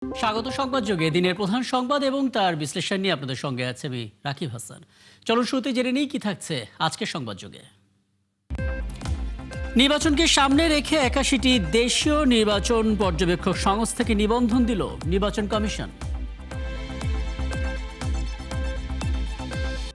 স্বাগত সংবাদ যোগে দিনের প্রধান সংবাদ এবং তার বিশ্লেষণ নিয়ে আপনাদের সঙ্গে আছে আমি রাকিব হাসান। চলুন শুরুতে জেনে নিই কি থাকছে আজকের সংবাদ যোগে। নির্বাচনকে সামনে রেখে ৮১টি দেশীয় নির্বাচন পর্যবেক্ষক সংস্থাকে নিবন্ধন দিল নির্বাচন কমিশন।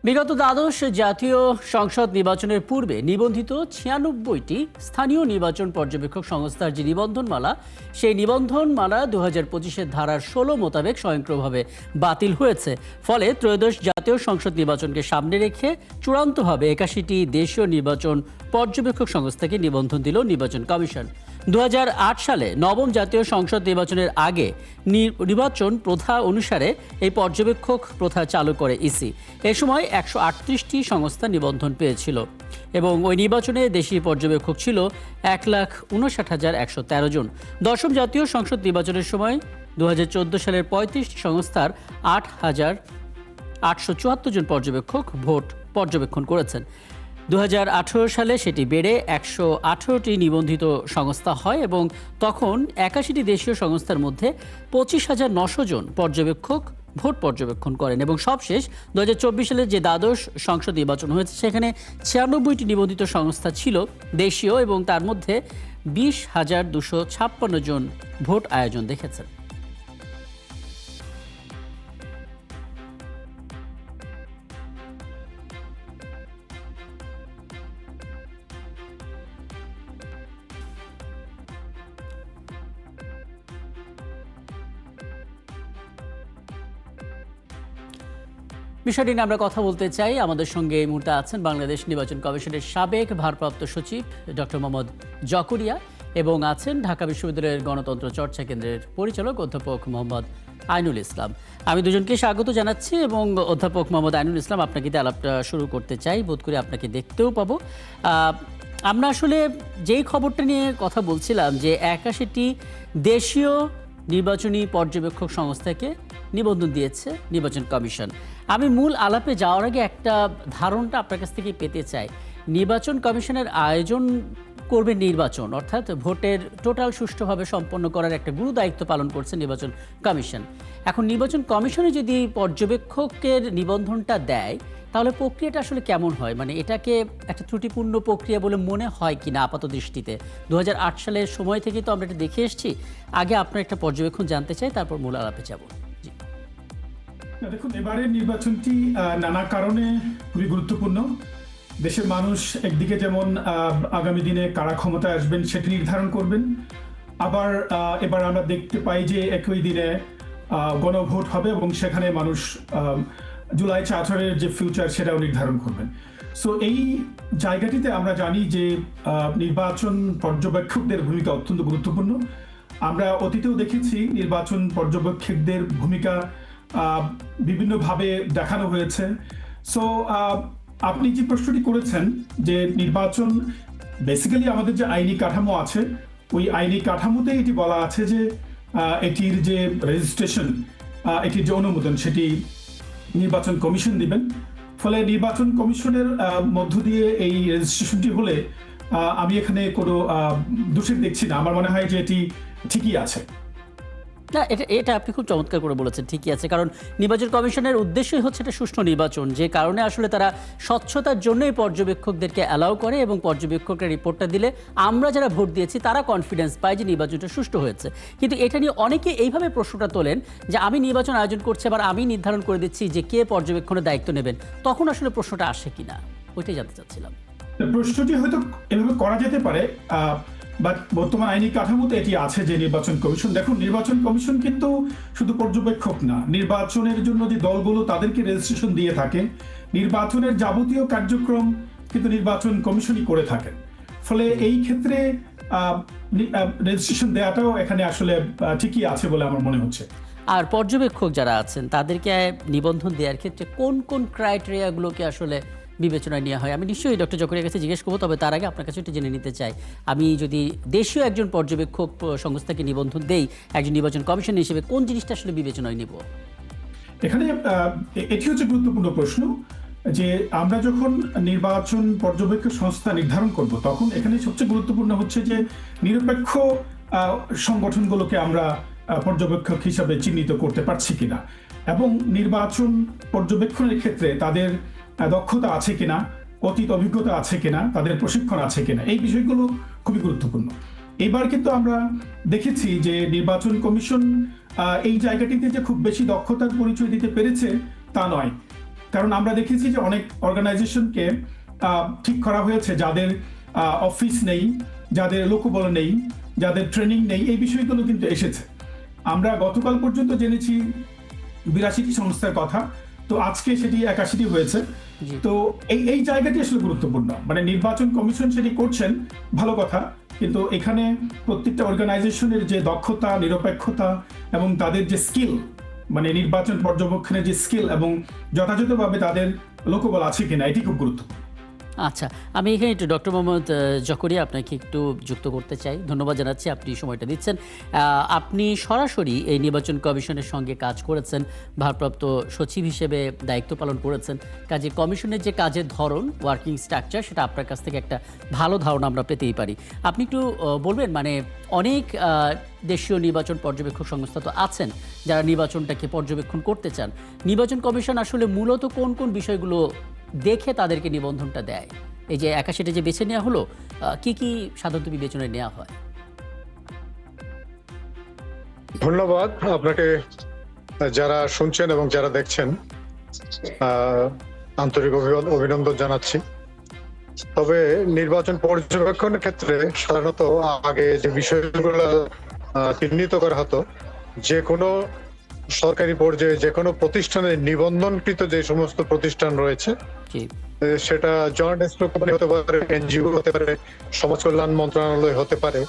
বিগত দ্বাদশ জাতীয় সংসদ নির্বাচনের পূর্বে নিবন্ধিত ৯৬টি স্থানীয় নির্বাচন পর্যবেক্ষক সংস্থার যে নিবন্ধনমালা, সেই নিবন্ধনমালা ২০২৫-এর ধারার ১৬ মোতাবেক স্বয়ংক্রিয়ভাবে বাতিল হয়েছে। ফলে ত্রয়োদশ জাতীয় সংসদ নির্বাচনকে সামনে রেখে চূড়ান্তভাবে ৮১টি দেশীয় নির্বাচন পর্যবেক্ষক সংস্থাকে নিবন্ধন দিল নির্বাচন কমিশন। ২০০৮ সালে নবম জাতীয় সংসদ নির্বাচনের আগে নির্বাচন প্রথা অনুসারে এই পর্যবেক্ষক প্রথা চালু করে ইসি। এ সময় ১৩৮টি সংস্থা নিবন্ধন পেয়েছিল এবং ওই নির্বাচনে দেশি পর্যবেক্ষক ছিল ১,৫৯,১১৩ জন। দশম জাতীয় সংসদ নির্বাচনের সময় ২০১৪ সালের ৩৫টি সংস্থার ৮,৮৭৪ জন পর্যবেক্ষক ভোট পর্যবেক্ষণ করেছেন। ২০১৮ সালে সেটি বেড়ে ১১৮টি নিবন্ধিত সংস্থা হয় এবং তখন ৮১টি দেশীয় সংস্থার মধ্যে ২৫,৯০০ জন পর্যবেক্ষক ভোট পর্যবেক্ষণ করেন এবং সবশেষ ২০২৪ সালে যে দ্বাদশ সংসদ নির্বাচন হয়েছে সেখানে ৯৬টি নিবন্ধিত সংস্থা ছিল দেশীয় এবং তার মধ্যে ২০,২৫৬ জন ভোট আয়োজন দেখেছেন। বিষয়টি নিয়ে আমরা কথা বলতে চাই। আমাদের সঙ্গে এই মুহূর্তে আছেন বাংলাদেশ নির্বাচন কমিশনের সাবেক ভারপ্রাপ্ত সচিব ডক্টর মোহাম্মদ জকরিয়া এবং আছেন ঢাকা বিশ্ববিদ্যালয়ের গণতন্ত্র চর্চা কেন্দ্রের পরিচালক অধ্যাপক মোহাম্মদ আইনুল ইসলাম। আমি দুজনকে স্বাগত জানাচ্ছি এবং অধ্যাপক মোহাম্মদ আইনুল ইসলাম, আপনাকে দিয়ে আলাপটা শুরু করতে চাই। বোধ করে আপনাকে দেখতেও পাবো। আমরা আসলে যেই খবরটা নিয়ে কথা বলছিলাম যে ৮১টি দেশীয় নির্বাচনী পর্যবেক্ষক সংস্থাকে নিবন্ধন দিয়েছে নির্বাচন কমিশন। আমি মূল আলাপে যাওয়ার আগে একটা ধারণা আপনার কাছ থেকে পেতে চাই। নির্বাচন কমিশনের আয়োজন করবে নির্বাচন, অর্থাৎ ভোটের টোটাল সুষ্ঠুভাবে সম্পন্ন করার একটা গুরু দায়িত্ব পালন করছে নির্বাচন কমিশন। এখন নির্বাচন কমিশনে যদি পর্যবেক্ষকের নিবন্ধনটা দেয় তাহলে প্রক্রিয়াটা আসলে কেমন হয়? মানে এটাকে একটা ত্রুটিপূর্ণ প্রক্রিয়া বলে মনে হয় কিনা আপাত দৃষ্টিতে? ২০০৮ সালের সময় থেকে তো আমরা এটা দেখে এসেছি। আগে আপনার একটা পর্যবেক্ষণ জানতে চাই, তারপর মূল আলাপে যাব। দেখুন, এবারের নির্বাচনটি নানা কারণে খুবই গুরুত্বপূর্ণ। দেশের মানুষ একদিকে যেমন আগামী দিনে কারা ক্ষমতায় আসবেন সেটি নির্ধারণ করবেন, আবার এবার আমরা দেখতে পাই যে একই দিনে গণভোট হবে এবং সেখানে মানুষ জুলাই ৪-এর যে ফিউচার সেটাও নির্ধারণ করবেন। সো এই জায়গাটিতে আমরা জানি যে নির্বাচন পর্যবেক্ষকদের ভূমিকা অত্যন্ত গুরুত্বপূর্ণ। আমরা অতীতেও দেখেছি নির্বাচন পর্যবেক্ষকদের ভূমিকা বিভিন্নভাবে দেখানো হয়েছে। সো আপনি যে প্রশ্নটি করেছেন যে নির্বাচন বেসিক্যালি আমাদের যে আইনি কাঠামো আছে ওই আইনি কাঠামোতে এটি বলা আছে যে এটির যে রেজিস্ট্রেশন, এটির যে অনুমোদন সেটি নির্বাচন কমিশন দিবেন। ফলে নির্বাচন কমিশনের মধ্য দিয়ে এই রেজিস্ট্রেশনটি হলে আমি এখানে কোনো দোষের দেখছি না। আমার মনে হয় যে এটি ঠিকই আছে। না, এটা আপনি খুব চমৎকার করে বলেছেন, ঠিকই আছে। কারণ নির্বাচন কমিশনের উদ্দেশ্যই হচ্ছে একটা সুষ্ঠু নির্বাচন, যে কারণে আসলে তারা স্বচ্ছতার জন্যই পর্যবেক্ষকদেরকে অ্যালাউ করে এবং পর্যবেক্ষকরা রিপোর্টটা দিলে আমরা যারা ভোট দিয়েছি তারা কনফিডেন্স পায় যে নির্বাচনটা সুষ্ঠু হয়েছে। কিন্তু এটা নিয়ে অনেকে এইভাবে প্রশ্নটা তোলেন যে আমি নির্বাচন আয়োজন করছি, আবার আমি নির্ধারণ করে দিচ্ছি যে কে পর্যবেক্ষণের দায়িত্ব নেবেন। তখন আসলে প্রশ্নটা আসে কিনা ওইটাই জানতে চাচ্ছিলাম। প্রশ্নটি হয়তো এভাবে করা যেতে পারে, বাট বর্তমান আইনি কাঠামোতে এটি আছে যে নির্বাচন কমিশন। দেখুন, নির্বাচন কমিশন কিন্তু শুধু পর্যবেক্ষক না, নির্বাচনের জন্য যে দলগুলো তাদেরকে রেজিস্ট্রেশন দিয়ে থাকে, নির্বাচনের যাবতীয় কার্যক্রম কিন্তু নির্বাচন কমিশনই করে থাকেন। ফলে এই ক্ষেত্রে রেজিস্ট্রেশন দেওয়াটাও এখানে আসলে ঠিকই আছে বলে আমার মনে হচ্ছে। আর পর্যবেক্ষক যারা আছেন তাদেরকে নিবন্ধন দেওয়ার ক্ষেত্রে কোন কোন ক্রাইটেরিয়াগুলোকে আসলে বিবেচনায় নেওয়া হয়? আমি নিশ্চয়ই ডক্টর জকরিয়ার কাছে জিজ্ঞেস করবো, তবে তার আগে আপনার কাছে একটু জেনে নিতে চাই, আমি যদি দেশীয় একজন পর্যবেক্ষক সংস্থাকে নিবন্ধন দেই একজন নির্বাচন কমিশন হিসেবে, কোন জিনিসটা আসলে বিবেচনায় নিব? এখানে এটি হচ্ছে গুরুত্বপূর্ণ প্রশ্ন যে আমরা যখন নির্বাচন পর্যবেক্ষক সংস্থা নির্ধারণ করব তখন এখানে সবচেয়ে গুরুত্বপূর্ণ হচ্ছে যে নিরপেক্ষ সংগঠনগুলোকে আমরা পর্যবেক্ষক হিসাবে চিহ্নিত করতে পারছি কিনা, এবং নির্বাচন পর্যবেক্ষণের ক্ষেত্রে তাদের দক্ষতা আছে কিনা, অতীত অভিজ্ঞতা আছে কিনা, তাদের প্রশিক্ষণ আছে কিনা, এই বিষয়গুলো খুবই গুরুত্বপূর্ণ। এবার কিন্তু আমরা দেখেছি যে নির্বাচন কমিশন এই জায়গাটিতে যে খুব বেশি দক্ষতার পরিচয় দিতে পেরেছে তা নয়, কারণ আমরা দেখেছি যে অনেক অর্গানাইজেশনকে ঠিক করা হয়েছে যাদের অফিস নেই, যাদের লোকবল নেই, যাদের ট্রেনিং নেই, এই বিষয়গুলো কিন্তু এসেছে। আমরা গতকাল পর্যন্ত জেনেছি 82টি সংস্থার কথা, তো আজকে সেটি 81টি হয়েছে। তো এই জায়গাটি আসলে গুরুত্বপূর্ণ, মানে নির্বাচন কমিশন সেটি করছেন, ভালো কথা, কিন্তু এখানে প্রত্যেকটা অর্গানাইজেশনের যে দক্ষতা, নিরপেক্ষতা এবং তাদের যে স্কিল, মানে নির্বাচন পর্যবেক্ষণের যে স্কিল এবং যথাযথভাবে তাদের লোকবল আছে কিনা, এটি খুব গুরুত্বপূর্ণ। আচ্ছা, আমি এখানে একটু ডক্টর মোহাম্মদ জকরিয়া আপনাকে একটু যুক্ত করতে চাই। ধন্যবাদ জানাচ্ছি, আপনি সময়টা দিচ্ছেন। আপনি সরাসরি এই নির্বাচন কমিশনের সঙ্গে কাজ করেছেন, ভারপ্রাপ্ত সচিব হিসেবে দায়িত্ব পালন করেছেন, কাজে কমিশনের যে কাজের ধরন, ওয়ার্কিং স্ট্রাকচার, সেটা আপনার কাছ থেকে একটা ভালো ধারণা আমরা পেতেই পারি। আপনি একটু বলবেন, মানে অনেক দেশীয় নির্বাচন পর্যবেক্ষক সংস্থা তো আছেন যারা নির্বাচনটাকে পর্যবেক্ষণ করতে চান। নির্বাচন কমিশন আসলে মূলত কোন কোন বিষয়গুলো দেখে তাদেরকে নিবন্ধনটা দেয়? এই যে 81টা যে বেছে নেওয়া হলো, কি কি সাধারণত বিবেচনায় নেওয়া হয়? ধন্যবাদ আপনাকে, যারা শুনছেন এবং যারা দেখছেন আন্তরিক অভিনন্দন জানাচ্ছি। তবে নির্বাচন পর্যবেক্ষণের ক্ষেত্রে সাধারণত আগে যে বিষয়গুলো চিহ্নিত করা হতো, যে কোনো সরকারি পর্যায়ে যে কোনো প্রতিষ্ঠানের নিবন্ধনকৃত যে সমস্ত প্রতিষ্ঠান রয়েছে, সেটা জয়েন্ট স্টক কোম্পানি হতে পারে, এনজিও হতে পারে, সমাজ কল্যাণ মন্ত্রণালয় হতে পারে,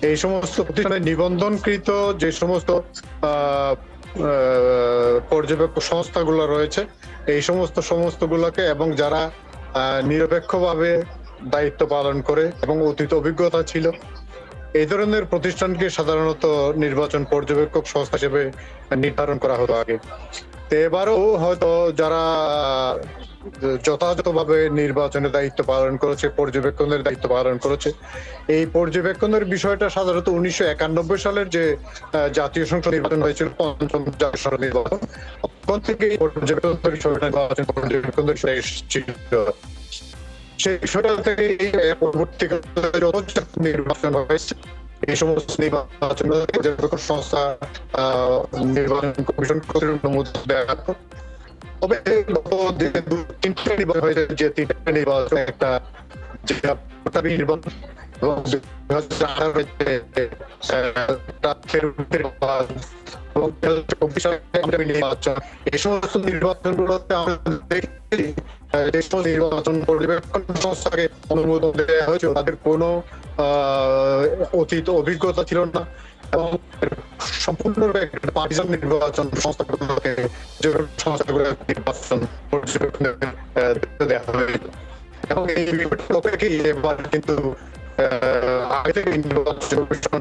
এই সমস্ত প্রতিষ্ঠানের নিবন্ধনকৃত যে সমস্ত পর্যবেক্ষক সংস্থাগুলো রয়েছে, এই সমস্তগুলোকে এবং যারা নিরপেক্ষভাবে দায়িত্ব পালন করে এবং অতীত অভিজ্ঞতা ছিল, এই ধরনের প্রতিষ্ঠানকে সাধারণত নির্বাচন পর্যবেক্ষক সংস্থা হিসেবে নির্ধারণ করা হতো আগে। তো এবারও হয়তো যারা যথাযথভাবে নির্বাচনের দায়িত্ব পালন করেছে, পর্যবেক্ষণের দায়িত্ব পালন করেছে, এই পর্যবেক্ষণের বিষয়টা সাধারণত 1991 সালের যে জাতীয় সংসদ নির্বাচন হয়েছিল, পঞ্চম জাতীয় সংসদ নির্বাচন, তখন থেকে এই পর্যবেক্ষণের বিষয়টা নির্বাচন পর্যবেক্ষণের বিষয় এসেছিল। সেই বিষয়টা থেকে পরবর্তীকালে যত নির্বাচন হয়েছে, এই সমস্ত নির্বাচন পর্যবেক্ষক সংস্থা নির্বাচন কমিশন কর্তৃক অনুমোদন দেওয়া। তবে তিনটা নির্বাচন হয়েছে, যে তিনটা নির্বাচন, একটা নির্বাচন এবং 2024 নির্বাচন, এই সমস্ত নির্বাচনগুলোতে আমরা দেখি যে সমস্ত নির্বাচন পর্যবেক্ষণ সংস্থাকে অনুমোদন দেওয়া হয়েছে, তাদের কোনো অতীত অভিজ্ঞতা ছিল না এবং সম্পূর্ণরূপে পার্টিজান নির্বাচন সংস্থাগুলোকে নির্বাচন পর্যবেক্ষণে দেওয়া হয়েছিল। এবং এই বিষয়টাকে এবার কিন্তু আগে থেকে নির্বাচন কমিশন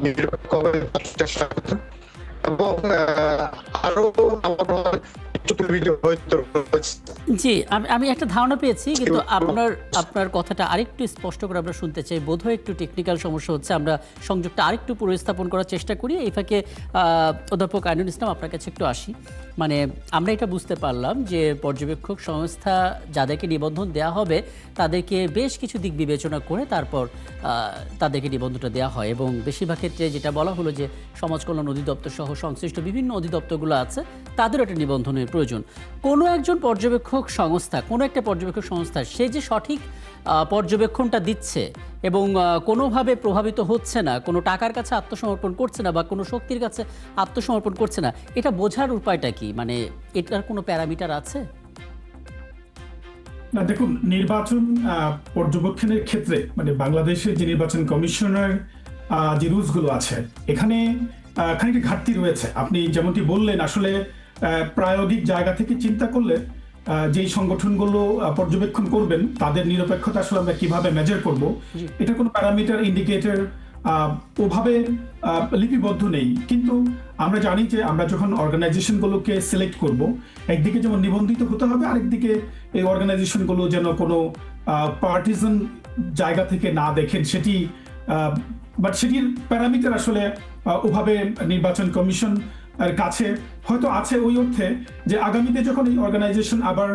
নিরপেক্ষভাবে চেষ্টা করছেন এবং আরো আমার জি, আমি একটা ধারণা পেয়েছি, কিন্তু আপনার কথাটা আরেকটু স্পষ্ট করে আমরা শুনতে চাই। বোধহয় একটু টেকনিক্যাল সমস্যা হচ্ছে, আমরা সংযোগটা আরেকটু পুনঃস্থাপন করার চেষ্টা করি। এই ফাঁকে অধ্যাপক আইনুল ইসলাম, আপনার কাছে একটু আসি। মানে আমরা এটা বুঝতে পারলাম যে পর্যবেক্ষক সংস্থা যাদেরকে নিবন্ধন দেওয়া হবে তাদেরকে বেশ কিছু দিক বিবেচনা করে তারপর তাদেরকে নিবন্ধনটা দেওয়া হয়, এবং বেশিরভাগ ক্ষেত্রে যেটা বলা হলো যে সমাজ কল্যাণ অধিদপ্তর সহ সংশ্লিষ্ট বিভিন্ন অধিদপ্তরগুলো আছে, তাদের একটা নিবন্ধনের প্রয়োজন। কোনো একজন পর্যবেক্ষক সংস্থা, কোনো একটা পর্যবেক্ষক সংস্থা, সে যে সঠিক পর্যবেক্ষণটা দিচ্ছে এবং কোনোভাবে প্রভাবিত হচ্ছে না, কোনো টাকার কাছে আত্মসমর্পণ করছে না বা কোনো শক্তির কাছে আত্মসমর্পণ করছে না, এটা বোঝার উপায়টা কি? মানে এটার কোনো প্যারামিটার আছে? না, দেখুন, নির্বাচন পর্যবেক্ষণের ক্ষেত্রে মানে বাংলাদেশের যে নির্বাচন কমিশনের যে রুলসগুলো আছে, এখানে খানিকটা ঘাটতি রয়েছে। আপনি যেমনটি বললেন, আসলে প্রায়োগিক জায়গা থেকে চিন্তা করলে যেই সংগঠনগুলো পর্যবেক্ষণ করবেন তাদের নিরপেক্ষতা আসলে আমরা কিভাবে মেজার করব, এটা কোনো প্যারামিটার ইন্ডিকেটর ওভাবে লিপিবদ্ধ নেই। কিন্তু আমরা জানি যে আমরা যখন অর্গানাইজেশনগুলোকে সিলেক্ট করব, একদিকে যেমন নিবন্ধিত হতে হবে, আরেকদিকে এই অর্গানাইজেশনগুলো যেন কোনো পার্টিজান জায়গা থেকে না দেখেন, সেটি বাট সেটির প্যারামিটার আসলে ওভাবে নির্বাচন কমিশন এর কাছে হয়তো আছে ওই অর্থে যে আগামীতে যখন এই অর্গানাইজেশন আবার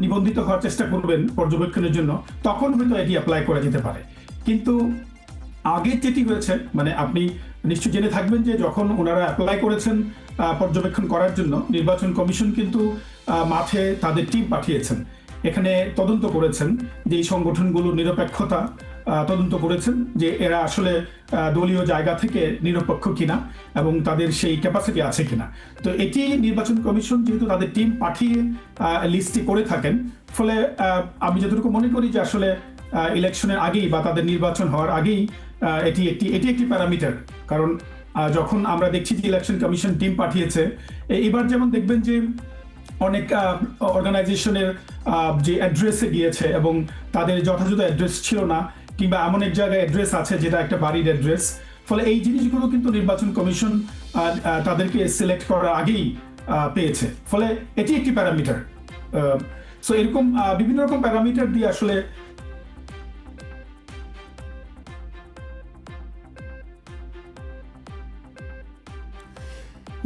নিবন্ধিত হওয়ার চেষ্টা করবেন পর্যবেক্ষণের জন্য, তখন হয়তো এটি অ্যাপ্লাই করা যেতে পারে। কিন্তু আগে যেটি হয়েছে, মানে আপনি নিশ্চয় জেনে থাকবেন যে যখন ওনারা অ্যাপ্লাই করেছেন পর্যবেক্ষণ করার জন্য, নির্বাচন কমিশন কিন্তু মাঠে তাদের টিম পাঠিয়েছেন, এখানে তদন্ত করেছেন যে এই সংগঠনগুলোর নিরপেক্ষতা তদন্ত করেছেন, যে এরা আসলে দলীয় জায়গা থেকে নিরপেক্ষ কিনা এবং তাদের সেই ক্যাপাসিটি আছে কিনা। তো এটি নির্বাচন কমিশন যেহেতু তাদের টিম পাঠিয়ে লিস্টটি করে থাকেন, ফলে আমি যতটুকু মনে করি যে আসলে ইলেকশনের আগেই বা তাদের নির্বাচন হওয়ার আগেই এটি একটি প্যারামিটার। কারণ যখন আমরা দেখছি যে ইলেকশন কমিশন টিম পাঠিয়েছে, এবার যেমন দেখবেন যে অনেক অর্গানাইজেশনের যে অ্যাড্রেসে গিয়েছে এবং তাদের যথাযথ অ্যাড্রেস ছিল না, কিংবা এমন এক জায়গায় অ্যাড্রেস আছে যেটা একটা বাড়ির অ্যাড্রেস, ফলে এই জিনিসগুলো কিন্তু নির্বাচন কমিশন তাদেরকে সিলেক্ট করার আগেই পেয়েছে। ফলে এটি একটি প্যারামিটার। সো এরকম বিভিন্ন রকম প্যারামিটার দিয়ে আসলে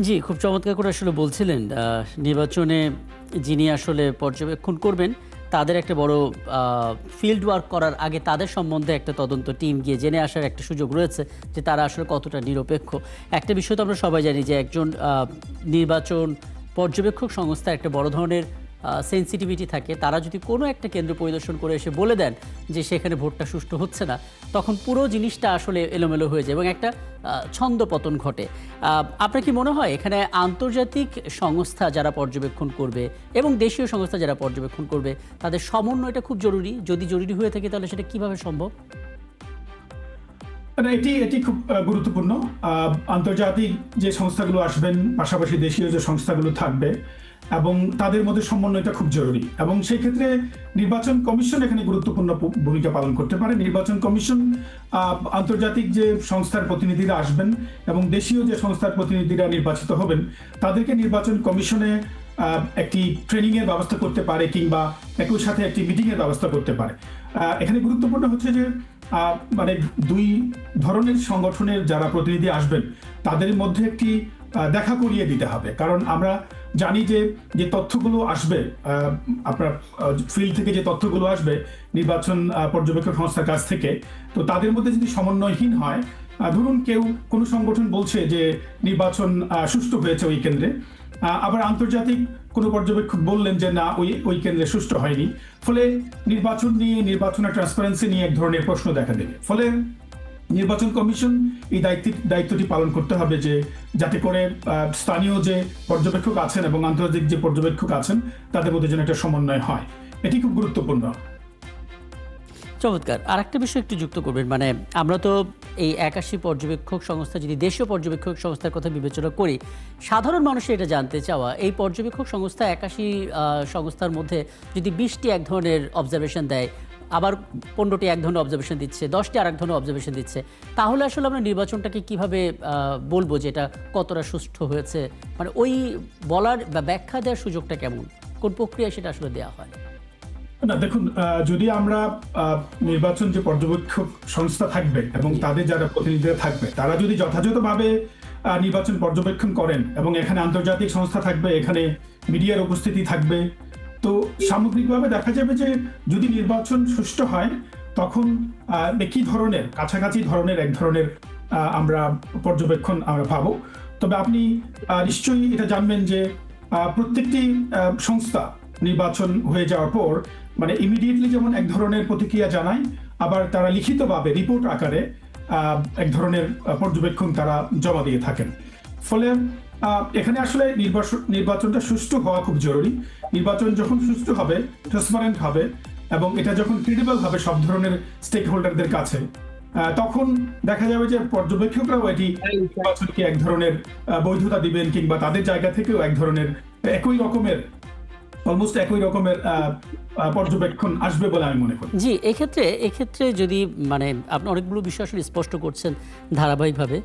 জি, খুব চমৎকার করে আসলে বলছিলেন নির্বাচনে যিনি আসলে পর্যবেক্ষণ করবেন তাদের একটা বড় ফিল্ড ওয়ার্ক করার আগে তাদের সম্বন্ধে একটা তদন্ত টিম গিয়ে জেনে আসার একটা সুযোগ রয়েছে যে তারা আসলে কতটা নিরপেক্ষ। একটা বিষয় তো আমরা সবাই জানি যে একজন নির্বাচন পর্যবেক্ষক সংস্থা একটা বড় ধরনের সেন্সিটিভিটি থাকে। তারা যদি কোনো একটা কেন্দ্র পরিদর্শন করে এসে বলে দেন যে সেখানে ভোটটা সুষ্ঠু হচ্ছে না, তখন পুরো জিনিসটা আসলে এলোমেলো হয়ে যায় এবং একটা ছন্দপতন ঘটে। আপনার কি মনে হয় এখানে আন্তর্জাতিক সংস্থা যারা পর্যবেক্ষণ করবে এবং দেশীয় সংস্থা যারা পর্যবেক্ষণ করবে তাদের সমন্বয়টা খুব জরুরি? যদি জরুরি হয়ে থাকে তাহলে সেটা কিভাবে সম্ভব? এটি খুব গুরুত্বপূর্ণ। আন্তর্জাতিক যে সংস্থাগুলো আসবেন, পাশাপাশি দেশীয় যে সংস্থাগুলো থাকবে, এবং তাদের মধ্যে সমন্বয়টা খুব জরুরি। এবং সেই ক্ষেত্রে নির্বাচন কমিশন এখানে গুরুত্বপূর্ণ ভূমিকা পালন করতে পারে। নির্বাচন কমিশন আন্তর্জাতিক যে সংস্থার প্রতিনিধিরা আসবেন এবং দেশীয় যে সংস্থার প্রতিনিধিরা নির্বাচিত হবেন, তাদেরকে নির্বাচন কমিশনে একটি ট্রেনিং এর ব্যবস্থা করতে পারে, কিংবা একই সাথে একটি মিটিং এর ব্যবস্থা করতে পারে। এখানে গুরুত্বপূর্ণ হচ্ছে যে মানে দুই ধরনের সংগঠনের যারা প্রতিনিধি আসবেন তাদের মধ্যে একটি দেখা করিয়ে দিতে হবে। কারণ আমরা জানি যে তথ্যগুলো আসবে আপনার ফিল্ড থেকে, যে তথ্যগুলো আসবে নির্বাচন পর্যবেক্ষক সংস্থার কাছ থেকে, তো তাদের মধ্যে যদি সমন্বয়হীন হয়, ধরুন কেউ কোনো সংগঠন বলছে যে নির্বাচন সুষ্ঠু হয়েছে ওই কেন্দ্রে, আবার আন্তর্জাতিক কোনো পর্যবেক্ষক বললেন যে না, ওই কেন্দ্রে সুষ্ঠু হয়নি, ফলে নির্বাচন নিয়ে, নির্বাচনের ট্রান্সপারেন্সি নিয়ে এক ধরনের প্রশ্ন দেখা দেবে। ফলে নির্বাচন কমিশন এই দায়িত্বটি পালন করতে হবে যে যাতে করে স্থানীয় যে পর্যবেক্ষক আছেন এবং আন্তর্জাতিক যে পর্যবেক্ষক আছেন তাদের মধ্যে যেন একটা সমন্বয় হয়। এটি খুব গুরুত্বপূর্ণ। চমৎকার। আর একটা বিষয় একটু যুক্ত করবেন, মানে আমরা তো এই 81 পর্যবেক্ষক সংস্থা, যদি দেশীয় পর্যবেক্ষক সংস্থার কথা বিবেচনা করি, সাধারণ মানুষের এটা জানতে চাওয়া, এই পর্যবেক্ষক সংস্থা 81 সংস্থার মধ্যে যদি 20টি এক ধরনের অবজারভেশন দেয়, আবার 15টি এক ধরনের অবজারভেশন দিচ্ছে, 10টি আর এক ধরনের অবজারভেশন দিচ্ছে, তাহলে আসলে আমরা নির্বাচনটাকে কিভাবে বলবো যে এটা কতটা সুষ্ঠু হয়েছে? মানে ওই বলার বা ব্যাখ্যা দেওয়ার সুযোগটা কেমন, কোন প্রক্রিয়ায় সেটা আসলে দেওয়া হয়? না, দেখুন, যদি আমরা নির্বাচন যে পর্যবেক্ষক সংস্থা থাকবে এবং তাদের যারা প্রতিনিধিরা থাকবে, তারা যদি যথাযথভাবে নির্বাচন পর্যবেক্ষণ করেন এবং এখানে আন্তর্জাতিক সংস্থা থাকবে, এখানে মিডিয়ার উপস্থিতি থাকবে, তো সামগ্রিকভাবে দেখা যাবে যে যদি নির্বাচন সুষ্ঠু হয়, তখন একই ধরনের, কাছাকাছি ধরনের এক ধরনের আমরা পর্যবেক্ষণ আমরা পাবো। তবে আপনি নিশ্চয়ই এটা জানবেন যে প্রত্যেকটি সংস্থা নির্বাচন হয়ে যাওয়ার পর মানে ইমিডিয়েটলি যেমন এক ধরনের প্রতিক্রিয়া জানায়, আবার তারা লিখিতভাবে রিপোর্ট আকারে এক ধরনের পর্যবেক্ষণ তারা জমা দিয়ে থাকেন। ফলে এখানে আসলে নির্বাচনটা সুষ্ঠু হওয়া খুব জরুরি। নির্বাচন যখন সুষ্ঠু হবে, ট্রান্সপারেন্ট হবে এবং এটা যখন ক্রেডিবল হবে সব ধরনের স্টেক হোল্ডারদের কাছে, তখন দেখা যাবে যে পর্যবেক্ষকরাও এটি নির্বাচনকে এক ধরনের বৈধতা দিবেন, কিংবা তাদের জায়গা থেকেও এক ধরনের একই রকমের পর্যবেক্ষণ আসবে বলে আমি মনে করি। জি, এক্ষেত্রে যদি মানে আপনি অনেকগুলো বিষয় আসলে স্পষ্ট করছেন ধারাবাহিকভাবে,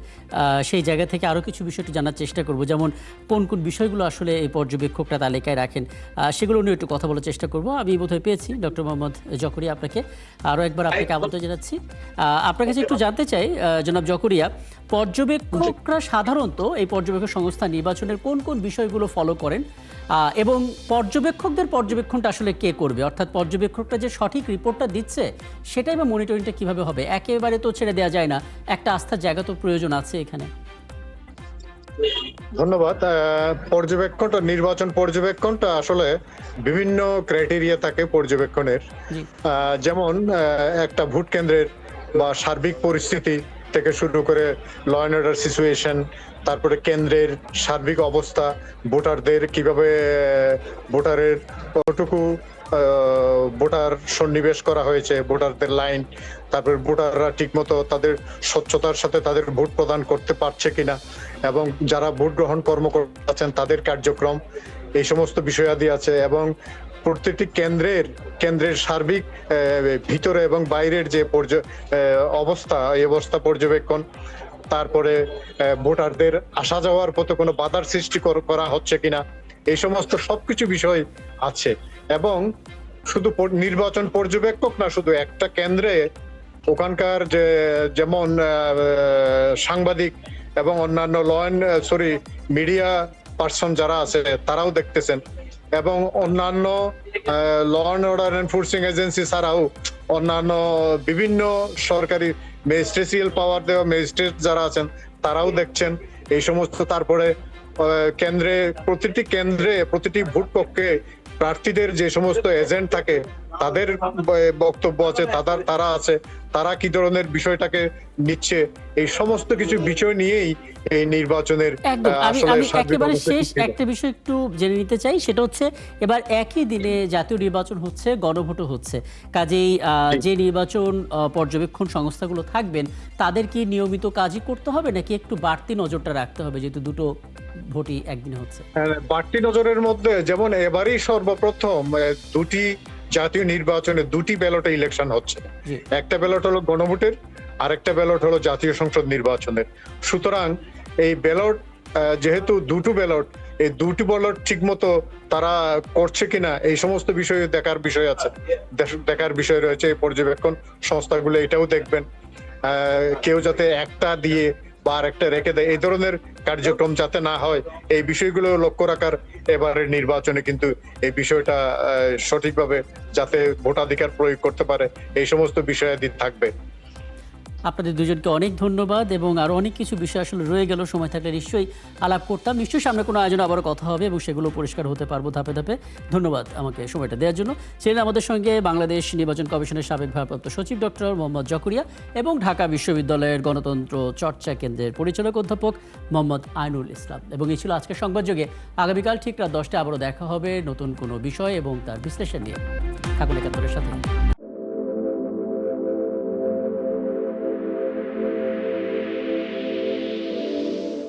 সেই জায়গা থেকে আরও কিছু বিষয় একটু জানার চেষ্টা করব, যেমন কোন কোন বিষয়গুলো আসলে এই পর্যবেক্ষকরা তালিকায় রাখেন, সেগুলো নিয়ে একটু কথা বলার চেষ্টা করব। আমি বোধহয় পেয়েছি ডক্টর মোহাম্মদ জকরিয়া, আপনাকে আরও একবার আপনাকে আমন্ত্রণ জানাচ্ছি। আপনার কাছে একটু জানতে চাই জনাব জকরিয়া, পর্যবেক্ষকরা সাধারণত এই পর্যবেক্ষক সংস্থা নির্বাচনের কোন কোন বিষয়গুলো ফলো করেন এবং পর্যবেক্ষকদের পর্যবেক্ষণটা আসলে কে করবে, অর্থাৎ পর্যবেক্ষকরা যে সঠিক রিপোর্টটা দিচ্ছে সেটাই বা মনিটরিংটা কিভাবে হবে? একেবারে তো ছেড়ে দেওয়া যায় না, একটা আস্থার জায়গা তো প্রয়োজন আছে এখানে। ধন্যবাদ। নির্বাচন পর্যবেক্ষণটা আসলে বিভিন্ন ক্রাইটেরিয়া থাকে পর্যবেক্ষণের। যেমন একটা ভোট কেন্দ্রের বা সার্বিক পরিস্থিতি থেকে শুরু করে ল অ্যান্ড অর্ডার সিচুয়েশন, তারপরে কেন্দ্রের সার্বিক অবস্থা, ভোটারদের কিভাবে ভোটারের কতটুকু ভোটার সন্নিবেশ করা হয়েছে, ভোটারদের লাইন, তারপর ভোটাররা ঠিকমতো তাদের স্বচ্ছতার সাথে তাদের ভোট প্রদান করতে পারছে কিনা, এবং যারা ভোট গ্রহণ কর্মকর্তা আছেন তাদের কার্যক্রম, এই সমস্ত বিষয়াদি আছে। এবং প্রত্যেকটি কেন্দ্রের সার্বিক ভিতরে এবং বাইরের যে অবস্থা, এই অবস্থা পর্যবেক্ষণ, তারপরে ভোটারদের আসা যাওয়ার পথে কোনো বাধার সৃষ্টি করা হচ্ছে কিনা, এই সমস্ত সবকিছু বিষয় আছে। এবং শুধু নির্বাচন পর্যবেক্ষক না, শুধু একটা কেন্দ্রে ওখানকার যেমন সাংবাদিক এবং অন্যান্য মিডিয়া পার্সন যারা আছে তারাও দেখতেছেন, এবং অন্যান্য law and order enforcing agency ছাড়াও অন্যান্য বিভিন্ন সরকারি ম্যাজিস্ট্রেসিয়াল পাওয়ার দেওয়া ম্যাজিস্ট্রেট যারা আছেন তারাও দেখছেন এই সমস্ত। তারপরে প্রতিটি ভোট কক্ষে প্রার্থীদের যে সমস্ত এজেন্ট থাকে তাদের বক্তব্য আছে, তারা আছে, তারা কি ধরনের বিষয়টাকে নিচ্ছে, এই সমস্ত কিছু বিষয় নিয়েই এই নির্বাচনের আমি একেবারে শেষ একটা বিষয় একটু জেনে নিতে চাই, সেটা হচ্ছে এবার একই দিনে জাতীয় নির্বাচন হচ্ছে, গণভোটও হচ্ছে, কাজেই যে নির্বাচন পর্যবেক্ষণ সংস্থাগুলো থাকবেন তাদের কি নিয়মিত কাজই করতে হবে নাকি একটু বাড়তি নজরটা রাখতে হবে, যেহেতু দুটো ভোটই একদিনে হচ্ছে? বাড়তি নজরের মধ্যে যেমন এবারই সর্বপ্রথম দুটি জাতীয় নির্বাচনে দুটি ব্যালটে ইলেকশন হচ্ছে, একটা ব্যালট হলো গণভোটের, আরেকটা ব্যালট হলো জাতীয় সংসদ নির্বাচনের। সুতরাং এই ব্যালট যেহেতু এই দুটি ব্যালট ঠিক মতো তারা করছে কিনা এই সমস্ত বিষয়ে দেখার বিষয় রয়েছে। এই পর্যবেক্ষণ সংস্থাগুলো এটাও দেখবেন, কেউ যাতে একটা দিয়ে বা আরেকটা রেখে দেয় এই ধরনের কার্যক্রম যাতে না হয়, এই বিষয়গুলো লক্ষ্য রাখার এবারের নির্বাচনে কিন্তু এই বিষয়টা সঠিকভাবে যাতে ভোটাধিকার প্রয়োগ করতে পারে এই সমস্ত বিষয়াদি থাকবে। আপনাদের দুজনকে অনেক ধন্যবাদ, এবং আরো অনেক কিছু বিষয় আসলে রয়ে গেল, সময় থাকলে নিশ্চয়ই আলাপ করতাম, নিশ্চয়ই সামনে কোনো আয়োজনে আবারও কথা হবে এবং সেগুলো পরিষ্কার হতে পারবো ধাপে ধাপে। ধন্যবাদ আমাকে সময়টা দেওয়ার জন্য। ছিলেন আমাদের সঙ্গে বাংলাদেশ নির্বাচন কমিশনের সাবেক ভারপ্রাপ্ত সচিব ডক্টর মোহাম্মদ জকরিয়া এবং ঢাকা বিশ্ববিদ্যালয়ের গণতন্ত্র চর্চা কেন্দ্রের পরিচালক অধ্যাপক মোহাম্মদ আইনুল ইসলাম। এবং এই ছিল আজকের সংবাদযোগে। আগামীকাল ঠিক রাত 10টায় আবারও দেখা হবে নতুন কোনো বিষয় এবং তার বিশ্লেষণ নিয়ে। থাকুন একাত্তরের সাথে।